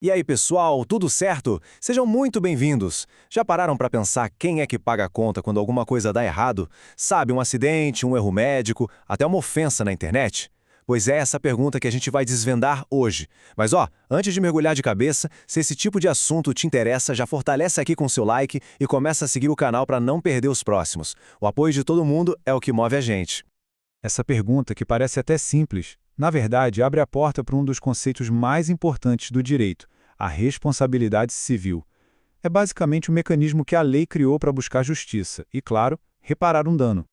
E aí, pessoal, tudo certo? Sejam muito bem-vindos. Já pararam para pensar quem é que paga a conta quando alguma coisa dá errado? Sabe, um acidente, um erro médico, até uma ofensa na internet? Pois é essa pergunta que a gente vai desvendar hoje. Mas antes de mergulhar de cabeça, se esse tipo de assunto te interessa, já fortalece aqui com seu like e começa a seguir o canal para não perder os próximos. O apoio de todo mundo é o que move a gente. Essa pergunta, que parece até simples, na verdade abre a porta para um dos conceitos mais importantes do direito, a responsabilidade civil. É basicamente o mecanismo que a lei criou para buscar justiça e, claro, reparar um dano.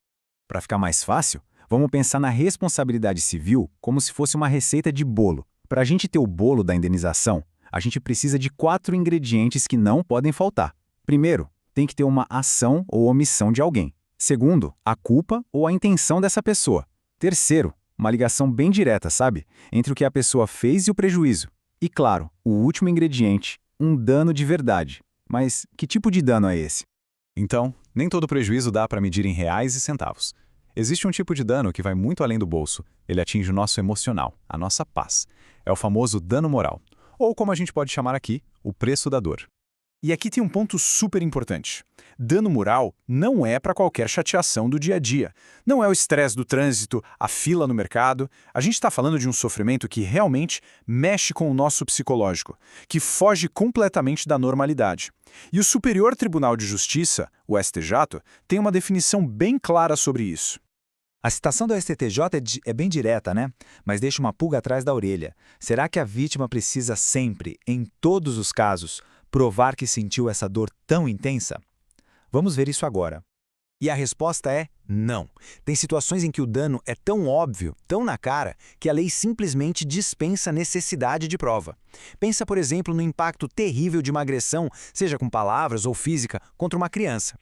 Para ficar mais fácil, vamos pensar na responsabilidade civil como se fosse uma receita de bolo. Para a gente ter o bolo da indenização, a gente precisa de 4 ingredientes que não podem faltar. Primeiro, tem que ter uma ação ou omissão de alguém. Segundo, a culpa ou a intenção dessa pessoa. Terceiro, uma ligação bem direta, sabe? Entre o que a pessoa fez e o prejuízo. E claro, o último ingrediente, um dano de verdade. Mas que tipo de dano é esse? Então, nem todo prejuízo dá para medir em reais e centavos. Existe um tipo de dano que vai muito além do bolso. Ele atinge o nosso emocional, a nossa paz. É o famoso dano moral. Ou como a gente pode chamar aqui, o preço da dor. E aqui tem um ponto super importante. Dano moral não é para qualquer chateação do dia a dia. Não é o estresse do trânsito, a fila no mercado. A gente está falando de um sofrimento que realmente mexe com o nosso psicológico, que foge completamente da normalidade. E o Superior Tribunal de Justiça, o STJ, tem uma definição bem clara sobre isso. A citação do STJ é bem direta, né? Mas deixa uma pulga atrás da orelha. Será que a vítima precisa sempre, em todos os casos, provar que sentiu essa dor tão intensa? Vamos ver isso agora. E a resposta é não. Tem situações em que o dano é tão óbvio, tão na cara, que a lei simplesmente dispensa a necessidade de prova. Pensa, por exemplo, no impacto terrível de uma agressão, seja com palavras ou física, contra uma criança.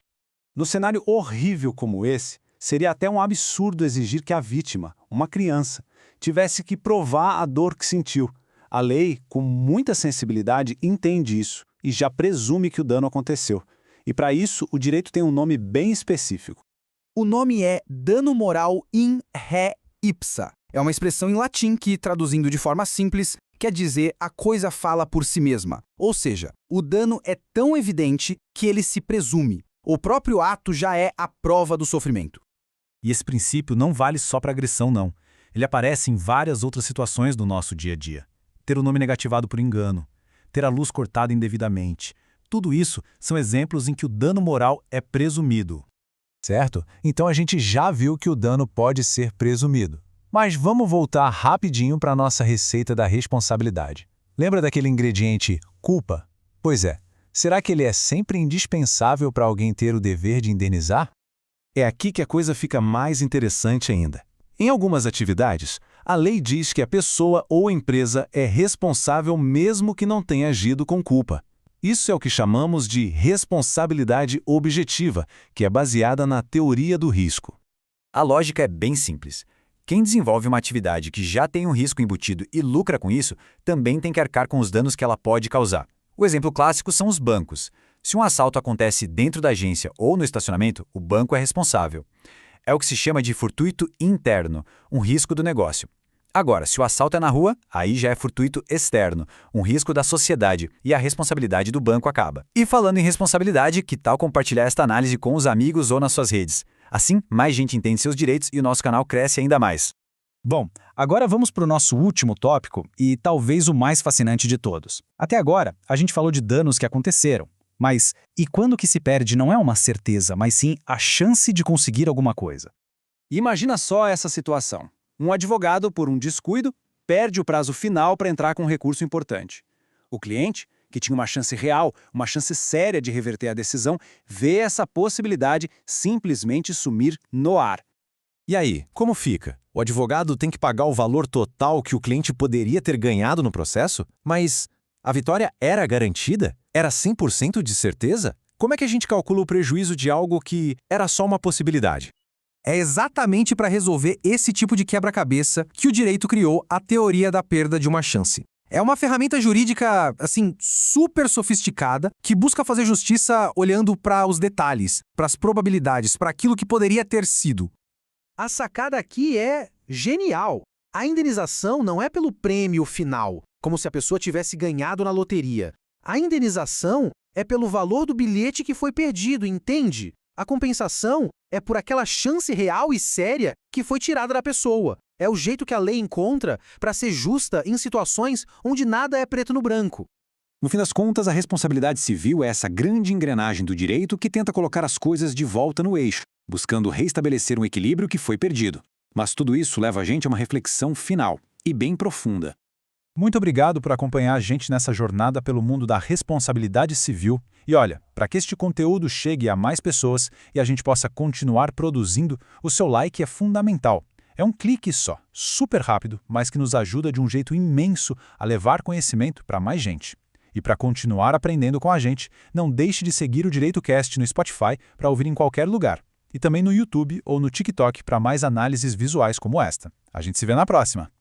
No cenário horrível como esse, seria até um absurdo exigir que a vítima, uma criança, tivesse que provar a dor que sentiu. A lei, com muita sensibilidade, entende isso e já presume que o dano aconteceu. E para isso, o direito tem um nome bem específico. O nome é dano moral in re ipsa. É uma expressão em latim que, traduzindo de forma simples, quer dizer a coisa fala por si mesma. Ou seja, o dano é tão evidente que ele se presume. O próprio ato já é a prova do sofrimento. E esse princípio não vale só para agressão, não. Ele aparece em várias outras situações do nosso dia a dia. Ter o nome negativado por engano, ter a luz cortada indevidamente. Tudo isso são exemplos em que o dano moral é presumido. Certo? Então a gente já viu que o dano pode ser presumido. Mas vamos voltar rapidinho para a nossa receita da responsabilidade. Lembra daquele ingrediente culpa? Pois é. Será que ele é sempre indispensável para alguém ter o dever de indenizar? É aqui que a coisa fica mais interessante ainda. Em algumas atividades, a lei diz que a pessoa ou empresa é responsável mesmo que não tenha agido com culpa. Isso é o que chamamos de responsabilidade objetiva, que é baseada na teoria do risco. A lógica é bem simples. Quem desenvolve uma atividade que já tem um risco embutido e lucra com isso, também tem que arcar com os danos que ela pode causar. O exemplo clássico são os bancos. Se um assalto acontece dentro da agência ou no estacionamento, o banco é responsável. É o que se chama de fortuito interno, um risco do negócio. Agora, se o assalto é na rua, aí já é fortuito externo, um risco da sociedade, e a responsabilidade do banco acaba. E falando em responsabilidade, que tal compartilhar esta análise com os amigos ou nas suas redes? Assim, mais gente entende seus direitos e o nosso canal cresce ainda mais. Bom, agora vamos para o nosso último tópico e talvez o mais fascinante de todos. Até agora, a gente falou de danos que aconteceram. Mas e quando o que se perde não é uma certeza, mas sim a chance de conseguir alguma coisa? Imagina só essa situação. Um advogado, por um descuido, perde o prazo final para entrar com um recurso importante. O cliente, que tinha uma chance real, uma chance séria de reverter a decisão, vê essa possibilidade simplesmente sumir no ar. E aí, como fica? O advogado tem que pagar o valor total que o cliente poderia ter ganhado no processo? Mas a vitória era garantida? Era 100% de certeza? Como é que a gente calcula o prejuízo de algo que era só uma possibilidade? É exatamente para resolver esse tipo de quebra-cabeça que o direito criou a teoria da perda de uma chance. É uma ferramenta jurídica, super sofisticada, que busca fazer justiça olhando para os detalhes, para as probabilidades, para aquilo que poderia ter sido. A sacada aqui é genial. A indenização não é pelo prêmio final, como se a pessoa tivesse ganhado na loteria. A indenização é pelo valor do bilhete que foi perdido, entende? A compensação é por aquela chance real e séria que foi tirada da pessoa. É o jeito que a lei encontra para ser justa em situações onde nada é preto no branco. No fim das contas, a responsabilidade civil é essa grande engrenagem do direito que tenta colocar as coisas de volta no eixo, buscando reestabelecer um equilíbrio que foi perdido. Mas tudo isso leva a gente a uma reflexão final, e bem profunda. Muito obrigado por acompanhar a gente nessa jornada pelo mundo da responsabilidade civil. E olha, para que este conteúdo chegue a mais pessoas e a gente possa continuar produzindo, o seu like é fundamental. É um clique só, super rápido, mas que nos ajuda de um jeito imenso a levar conhecimento para mais gente. E para continuar aprendendo com a gente, não deixe de seguir o DireitoCast no Spotify para ouvir em qualquer lugar. E também no YouTube ou no TikTok para mais análises visuais como esta. A gente se vê na próxima!